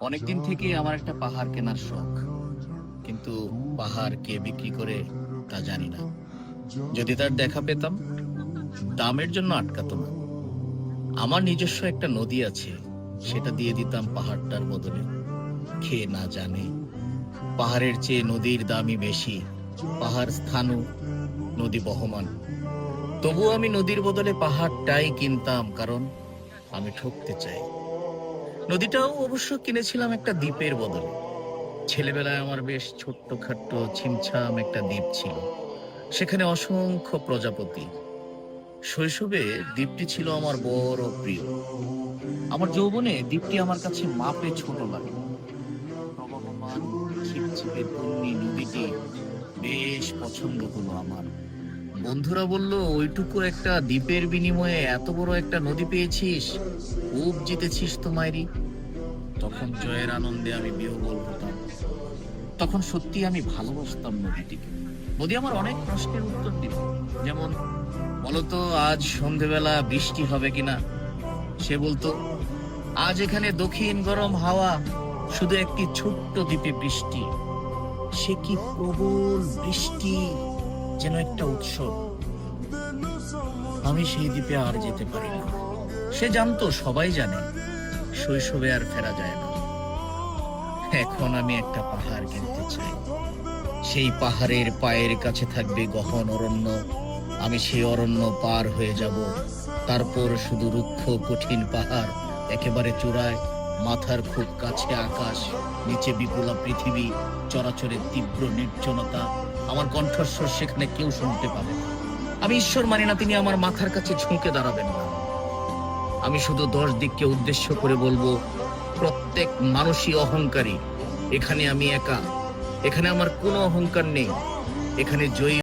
অনেকদিন থেকে আমার একটা পাহাড় কেনার শখ, কিন্তু পাহাড় কে বিক্রি করে তা জানি না। যদি তার দেখা পেতাম, দামের জন্য আটকাতো না। আমার নিজস্ব একটা নদী আছে, সেটা দিয়ে দিতাম পাহাড়টার বদলে। খেয়ে না জানে পাহাড়ের চেয়ে নদীর দামই বেশি। পাহাড় স্থাণু, নদী বহমান। তবুও আমি নদীর বদলে পাহাড়টাই কিনতাম, কারণ আমি ঠকতে চাই। নদীটাও অবশ্য কিনেছিলাম একটা দ্বীপের বদলে। ছেলেবেলায় আমার বেশ ছোট্টখাট্ট ছিমছাম একটা দ্বীপ ছিল, সেখানে অসংখ্য প্রজাপতি। শৈশবে দ্বীপটি ছিল আমার বড় প্রিয়। আমার যৌবনে দ্বীপটি আমার কাছে মাপে ছোট লাগে। প্রবহমান ছিপছিপে তন্নি নদীটি বেশ পছন্দ হলো আমার। বন্ধুরা বলল, ওইটুকু একটা দ্বীপের বিনিময়ে এত বড় একটা নদী পেয়েছিস, খুব জিতেছিস তো মাইরি। তখন জয়ের আনন্দে আমি বিহ্বল হতাম। তখন সত্যি আমি ভালোবাসতাম নদীটিকে। নদী আমার অনেক প্রশ্নের উত্তর দিল, যেমন, বলতো আজ সন্ধেবেলা বৃষ্টি হবে কিনা। সে বলতো, আজ এখানে দক্ষিণ গরম হাওয়া, শুধু একটি ছোট্ট দ্বীপে বৃষ্টি। সে কি প্রবল বৃষ্টি, যেন একটা উৎসব। আমি সেই দ্বীপে আর যেতে পারি না। সে জানতো, সবাই জানে, শৈশবে আর ফেরা যায় না। এখন আমি একটা পাহাড় কিনতে চাই। সেই পাহাড়ের পায়ের কাছে থাকবে গহন অরণ্য। আমি সেই অরণ্য পার হয়ে যাব। তারপর শুধু রুক্ষ কঠিন পাহাড়, একেবারে চূড়ায়, মাথার খুব কাছে আকাশ, নিচে বিপুলা পৃথিবী, চরাচরের তীব্র নির্জনতা। আমার কণ্ঠস্বর সেখানে কেউ শুনতে পাবে না। আমি ঈশ্বর মানি না তিনি আমার মাথার কাছে ঝুঁকে দাঁড়াবেন না। আমি শুধু 10 দিককে উদ্দেশ্য করে বলবো, প্রত্যেক মানুষই অহংকারী। এখানে আমি একা। এখানে আমার কোনো অহংকার নেই। এখানে জয়ী